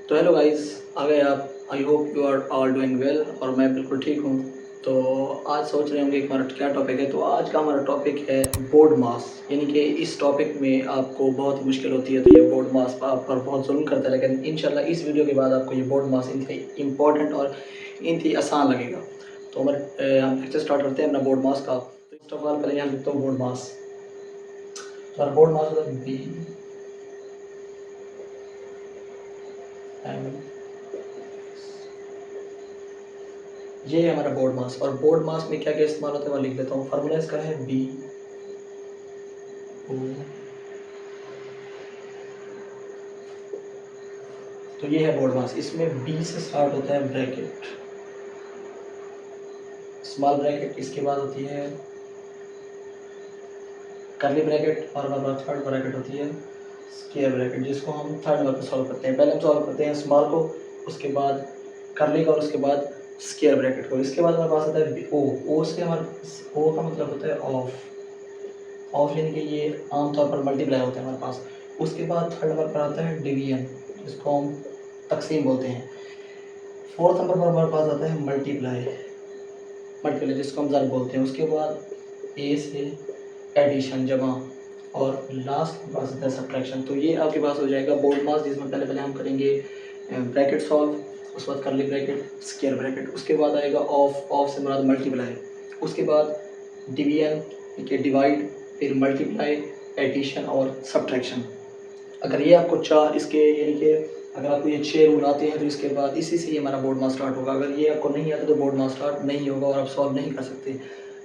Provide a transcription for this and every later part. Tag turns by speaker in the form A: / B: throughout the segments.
A: तो hello guys, आ गए आप। I hope you are all doing well और मैं बिल्कुल ठीक हूँ। तो आज सोच रहे होंगे कि हमारा क्या टॉपिक है। तो आज का हमारा टॉपिक है बोर्ड मास, यानी कि इस टॉपिक में आपको बहुत ही मुश्किल होती है। तो ये बोर्ड मास आप पर बहुत जुल्म करता है, लेकिन इंशाल्लाह इस वीडियो के बाद आपको ये बोर्ड मास इंतहाई इंपॉर्टेंट और इंतहाई आसान लगेगा। तो हम लेक्चर स्टार्ट करते हैं अपना बोर्ड मास का। तो फर्स्ट ऑफ ऑल पहले यहाँ लिखता हूँ बोर्ड मास। तो बोर्ड मास होता है बी एम, ये है हमारा बोर्ड मास। और बोर्ड मास में क्या क्या इस्तेमाल होता है वो लिख लेता हूँ। फार्मूला इसका है बी ओ। तो ये है बोर्ड मास। इसमें बी से स्टार्ट होता है ब्रैकेट, स्मॉल ब्रैकेट, इसके बाद होती है कर्ली ब्रैकेट, और हमारे पास थर्ड ब्रैकेट होती है स्क्वायर ब्रैकेट, जिसको हम थर्ड नंबर पर सॉल्व करते हैं। पहले हम सॉल्व करते हैं स्मॉल को, उसके बाद कर्ली का, और उसके बाद स्क्वायर ब्रैकेट को। इसके बाद हमारे पास आता है ओ। ओ से हमारे ओ का मतलब होता है ऑफ। ऑफ यानी कि ये आमतौर पर मल्टीप्लाई होते हैं हमारे पास। उसके बाद थर्ड नंबर पर आता है डिवीजन, जिसको हम तकसीम बोलते हैं। फोर्थ नंबर पर हमारे पास आता है मल्टीप्लाई, मल्टीप्लाई जिसको हम ज़र बोलते हैं। उसके बाद ए से एडिशन, जमा, और लास्ट के पास आता है सब्ट्रैक्शन। तो ये आपके पास हो जाएगा बोर्ड मास, जिसमें पहले पहले हम करेंगे ब्रैकेट सॉल्व, उसके बाद कर्ली ब्रैकेट, स्क्वायर ब्रैकेट, उसके बाद आएगा ऑफ। ऑफ से मुराद मल्टीप्लाई, उसके बाद डिवीजन के डिवाइड, फिर मल्टीप्लाई, एडिशन और सब्ट्रैक्शन। अगर ये आपको चार इसके यानी कि अगर आपको ये 6 रूल आते हैं तो इसके बाद इसी से ही हमारा बोर्ड मास स्टार्ट होगा। अगर ये आपको नहीं आता तो बोर्ड मास स्टार्ट नहीं होगा और आप सॉल्व नहीं कर सकते।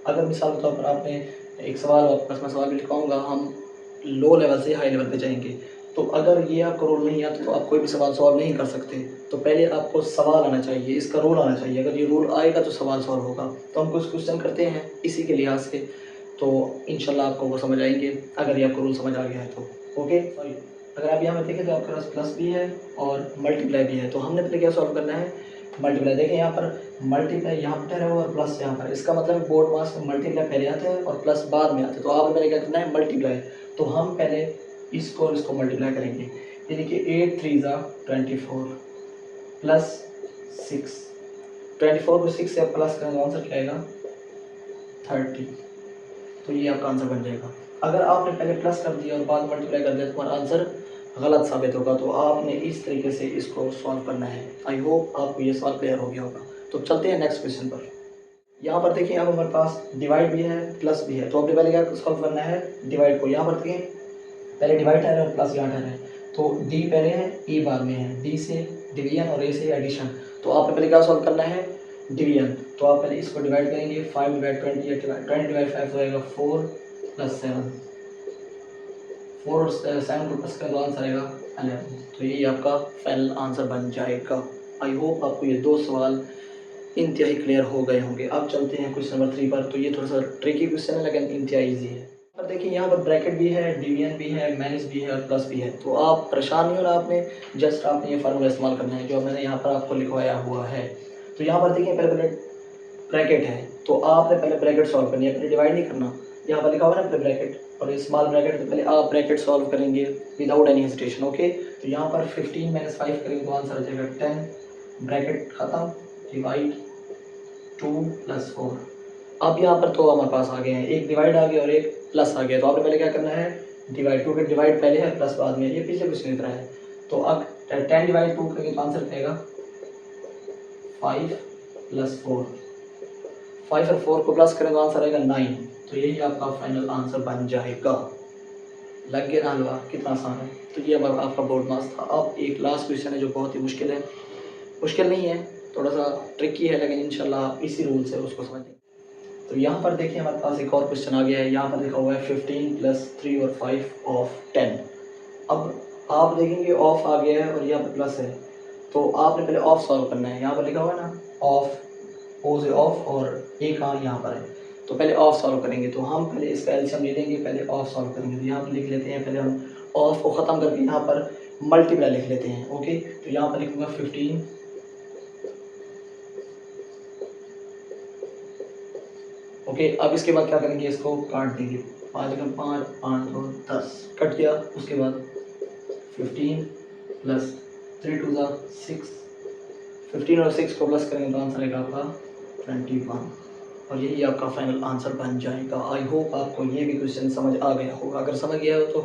A: अगर मिसाल के तौर पर आपने एक सवाल, आपके पास मैं सवाल भी लिखवाऊँगा, हम लो लेवल से हाई लेवल पे जाएंगे। तो अगर ये आपको रूल नहीं आता तो आप कोई भी सवाल सॉल्व नहीं कर सकते। तो पहले आपको सवाल आना चाहिए, इसका रूल आना चाहिए। अगर ये रूल आएगा तो सवाल सॉल्व होगा। तो हम कुछ क्वेश्चन करते हैं इसी के लिहाज से, तो इंशाल्लाह आपको वो समझ आएंगे अगर ये आपको रूल समझ आ गया है तो। ओके, सॉरी, अगर आप यहाँ पर देखें तो आपके पास प्लस भी है और मल्टीप्लाई भी है। तो हमने पहले क्या सॉल्व करना है, मल्टीप्लाई। देखें यहाँ पर मल्टीप्लाई यहाँ पर है और प्लस यहाँ पर, इसका मतलब बोर्ड मास में मल्टीप्लाई पहले आता है और प्लस बाद में आता है। तो आपने पहले क्या करना है, मल्टीप्लाई। तो हम पहले इसको और इसको मल्टीप्लाई करेंगे, यानी कि 8 3 24 प्लस 6। 24 को 6 से आप प्लस करें तो आंसर क्या आएगा, 30। तो ये आपका आंसर बन जाएगा। अगर आपने पहले प्लस कर दिया और बाद में मल्टीप्लाई कर दिया तो हमारा आंसर गलत साबित होगा। तो आपने इस तरीके से इसको सॉल्व करना है। आई होप आपको ये सवाल क्लियर हो गया होगा। तो चलते हैं नेक्स्ट क्वेश्चन पर। यहाँ पर देखिए, अब हमारे पास डिवाइड भी है प्लस भी है। तो आपने पहले क्या सॉल्व करना है, डिवाइड को। यहाँ पर देखिए पहले डिवाइड है और प्लस यहाँ है। तो डी पहले है, ई बाद में है। डी से डिवीजन और ए से एडिशन। तो आपने पहले क्या सॉल्व करना है, डिवीजन। तो आप पहले इसको डिवाइड करेंगे, 5 डिवाइड 20, 20 डिवाइड 5 हो जाएगा 4 प्लस 7। 4 और 7 को प्लस करें तो आंसर आएगा 11। तो यही आपका फाइनल आंसर बन जाएगा। आई होप आपको ये दो सवाल इंतहाई क्लियर हो गए होंगे। अब चलते हैं क्वेश्चन नंबर 3 पर। तो ये थोड़ा सा ट्रिकी क्वेश्चन है लेकिन इंतहाई ईजी है। पर देखिए यहाँ पर ब्रैकेट भी है, डिवीजन भी है, माइनस भी है और प्लस भी है। तो आप परेशान नहीं होना, आपने जस्ट आपने ये फार्मूला इस्तेमाल करना है जो मैंने यहाँ पर आपको लिखवाया हुआ है। तो यहाँ पर देखिए पहले पहले ब्रैकेट है, तो आपने पहले ब्रैकेट सॉल्व करनी है, पहले डिवाइड नहीं करना। यहाँ पर लिखा हुआ है ना पहले ब्रैकेट, और ये स्मॉल ब्रैकेट, तो पहले आप ब्रैकेट सॉल्व करेंगे विदाउट एनी हेजिटेशन। ओके, तो यहाँ पर 15 - 5 करेंगे तो आंसर आ जाएगा 10। ब्रैकेट खत्म, डिवाइड 2 + 4। अब यहाँ पर तो हमारे पास आ गए हैं, एक डिवाइड आ गया और एक प्लस आ गया। तो आपने पहले क्या करना है, डिवाइड। 2 के डिवाइड पहले है, प्लस बाद में, ये पिछले क्वेश्चन की तरह है। तो अब 10 डिवाइड 2 करेंगे तो आंसर आएगा 5 + 4। 5 और 4 को प्लस करें तो आंसर आएगा 9। तो यही आपका फाइनल आंसर बन जाएगा। लग गया ना हलवा, कितना आसान है। तो ये अब आपका बोर्ड मास था। अब एक लास्ट क्वेश्चन है जो बहुत ही मुश्किल है। मुश्किल नहीं है, थोड़ा सा ट्रिकी है, लेकिन इंशाल्लाह इसी रूल से उसको समझेंगे। तो यहाँ पर देखिए हमारे पास एक और क्वेश्चन आ गया है। यहाँ पर लिखा हुआ है 15 + 3 और 5 ऑफ 10। अब आप देखेंगे ऑफ आ गया है और यहाँ पर प्लस है। तो आपने पहले ऑफ सॉल्व करना है। यहाँ पर लिखा हुआ है ना ऑफ, ओ से ऑफ, और एक हाँ यहाँ पर है। तो पहले ऑफ सॉल्व करेंगे। तो हम पहले इसका एलसीएम ले लेंगे, पहले ऑफ सॉल्व करेंगे। तो यहाँ पर लिख लेते हैं, पहले हम ऑफ को ख़त्म करके यहाँ पर मल्टीप्लाई लिख लेते हैं। ओके, तो यहाँ पर लिखूँगा 15। ओके, अब इसके बाद क्या करेंगे, इसको काट देंगे। 5 × 5 5 2 10 कट गया। उसके बाद 15 + 3 2 6, 15 और 6 को प्लस करेंगे तो आंसर आएगा आपका 21 और यही आपका फाइनल आंसर बन जाएगा। आई होप आपको ये भी क्वेश्चन समझ आ गया होगा। अगर समझ गया हो तो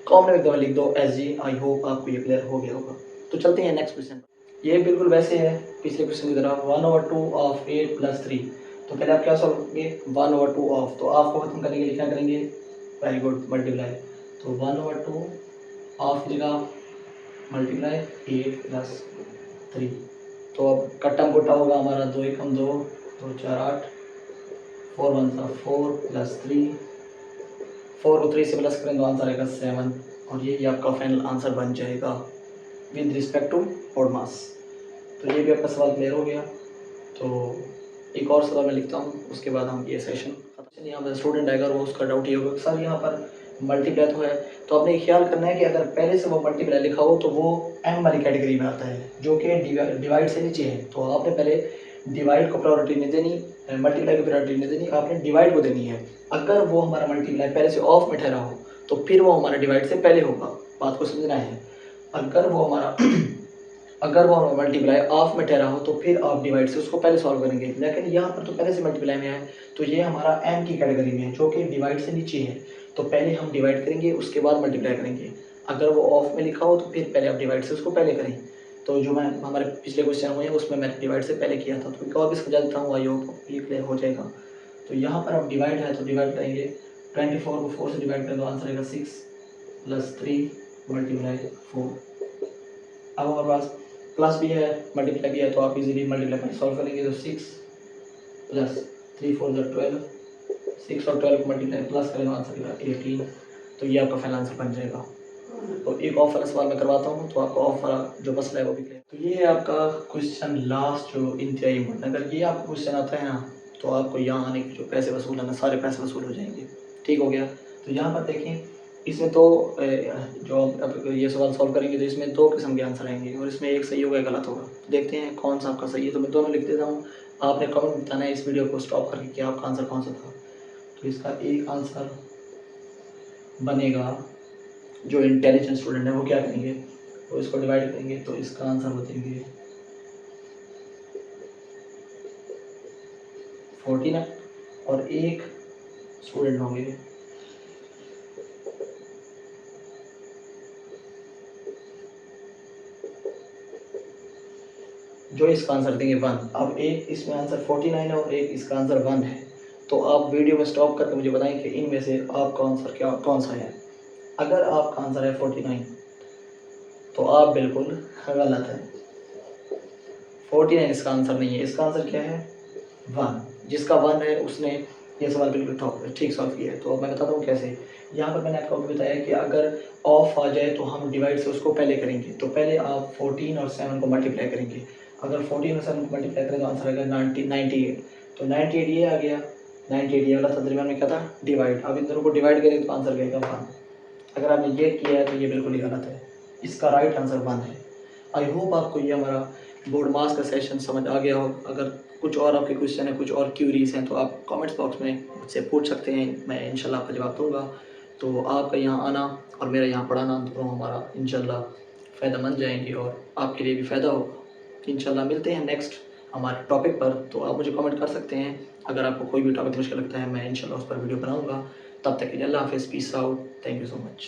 A: कमेंट में एकदम लिख दो SG। आई होप आपको ये क्लियर हो गया होगा। तो चलते हैं नेक्स्ट क्वेश्चन। ये बिल्कुल वैसे है पिछले क्वेश्चन की तरह 1/2 ऑफ 8 + 3। तो पहले आप क्या सॉल्व करेंगे 1/2 ऑफ, तो आपको खत्म करने के लिए क्या करेंगे, वेरी गुड, मल्टीप्लाई। तो 1/2 ऑफ की जगह मल्टीप्लाई 8 + 3। तो अब कट्टम कोटा होगा हमारा 2 एकम 2, 2 4 8, 4 1 4 + 3, 4 को 3 से प्लस करें तो आंसर आएगा 7 और ये आपका फाइनल आंसर बन जाएगा विद रिस्पेक्ट टू बोर्ड मास। तो ये भी आपका सवाल क्लियर हो गया। तो एक और सवाल मैं लिखता हूँ, उसके बाद हम ये सेशन खत्म। यहाँ पर स्टूडेंट आएगा वो उसका डाउट ये होगा सर यहाँ पर मल्टीप्लाई तो है, तो आपने ख्याल करना है कि अगर पहले से वो मल्टीप्लाई लिखा हो तो वो एम वाली कैटेगरी में आता है जो कि डिवाइड से नीचे है। तो आपने पहले डिवाइड को प्रायोरिटी नहीं देनी, मल्टीप्लाई को प्रायोरिटी नहीं देनी, आपने डिवाइड को देनी है। अगर वो हमारा मल्टीप्लाई पहले से ऑफ में ठहरा हो तो फिर वो हमारा डिवाइड से पहले होगा, बात को समझना है। अगर वो हमारा मल्टीप्लाई ऑफ में ठहरा हो तो फिर आप डिवाइड से उसको पहले सॉल्व करेंगे, लेकिन यहाँ पर तो पहले से मल्टीप्लाई में है तो ये हमारा एम की कैटेगरी में है जो कि डिवाइड से नीचे है। तो पहले हम डिवाइड करेंगे उसके बाद मल्टीप्लाई करेंगे। अगर वो ऑफ में लिखा हो तो फिर पहले आप डिवाइड से उसको पहले करें। तो जो मैं हमारे पिछले क्वेश्चन हुए हैं उसमें मैंने डिवाइड से पहले किया था, तो एक और भी समझा देता हूँ, आई होप ये क्लियर हो जाएगा। तो यहाँ पर अब डिवाइड है तो डिवाइड करेंगे, 24 को 4 से डिवाइड करें तो आंसर आएगा 6 + 3 × 4। अब हमारे पास प्लस भी है मल्टीप्लाई भी है तो आप इजीली मल्टीप्लाई पर सॉल्व करेंगे। तो 6 + 3 4 12, 6 और 12 को मल्टीप्लाई प्लस करें तो आंसर आएगा 18। तो ये आपका फाइनल आंसर बन जाएगा। तो एक ऑफ वाला सवाल मैं करवाता हूँ तो आपको ऑफ वाला जो मसला है वो भी क्लियर। तो ये है आपका क्वेश्चन लास्ट जो इंतहाई इम्पोर्टेंट। अगर ये आपको क्वेश्चन आता है ना तो आपको यहाँ आने के जो पैसे वसूल है ना सारे पैसे वसूल हो जाएंगे। ठीक हो गया। तो यहाँ पर देखें इसमें तो जो अब ये सवाल सॉल्व करेंगे तो इसमें 2 किस्म के आंसर आएंगे और इसमें एक सही होगा एक गलत होगा। देखते हैं कौन सा आपका सही है। तो मैं दोनों लिख देता हूँ, आपने कमेंट में बताना है इस वीडियो को स्टॉप करके कि आपका आंसर कौन सा था। तो इसका एक आंसर बनेगा, जो इंटेलिजेंट स्टूडेंट है वो क्या करेंगे, वो इसको डिवाइड करेंगे तो इसका आंसर हो देंगे 14 और एक स्टूडेंट होंगे जो इसका आंसर देंगे 1। अब एक इसमें आंसर 49 है और एक इसका आंसर 1 है। तो आप वीडियो में स्टॉप करके मुझे बताएं कि इनमें से आपका आंसर कौन सा है। अगर आपका आंसर है 49 तो आप बिल्कुल गलत हैं। 49 इसका आंसर नहीं है, इसका आंसर क्या है 1। जिसका 1 है उसने ये सवाल बिल्कुल ठीक सॉल्व किया है। तो अब मैं बताता हूँ कैसे। यहाँ पर मैंने आपको बताया कि अगर ऑफ आ जाए तो हम डिवाइड से उसको पहले करेंगे। तो पहले आप 14 और 7 को मल्टीप्लाई करेंगे। अगर 14 और 7 को मल्टीप्लाई करें तो आंसर आएगा 98। तो 98 ये आ गया, 98 ये वाला था, दरमियान में क्या था डिवाइड। अब इन दोनों को डिवाइड करें तो आंसर आएगा 1। अगर आपने ये किया है तो ये बिल्कुल ही गलत है, इसका राइट आंसर 1 है। आई होप आपको ये हमारा बोर्ड मास का सेशन समझ आ गया हो। अगर कुछ और आपके क्वेश्चन है, कुछ और क्यूरीज हैं तो आप कमेंट्स बॉक्स में मुझसे पूछ सकते हैं, मैं इंशाल्लाह आपका जवाब दूंगा। तो आपका यहाँ आना और मेरा यहाँ पढ़ाना दोनों हमारा इंशाल्लाह फ़ायदेमंद जाएंगे और आपके लिए भी फ़ायदा होगा। इंशाल्लाह मिलते हैं नेक्स्ट हमारे टॉपिक पर। तो आप मुझे कमेंट कर सकते हैं अगर आपको कोई भी टॉपिक मुश्किल लगता है, मैं इंशाल्लाह उस पर वीडियो बनाऊँगा। तब तक के लिए अल्लाह हाफ़िज़, peace out, thank you so much.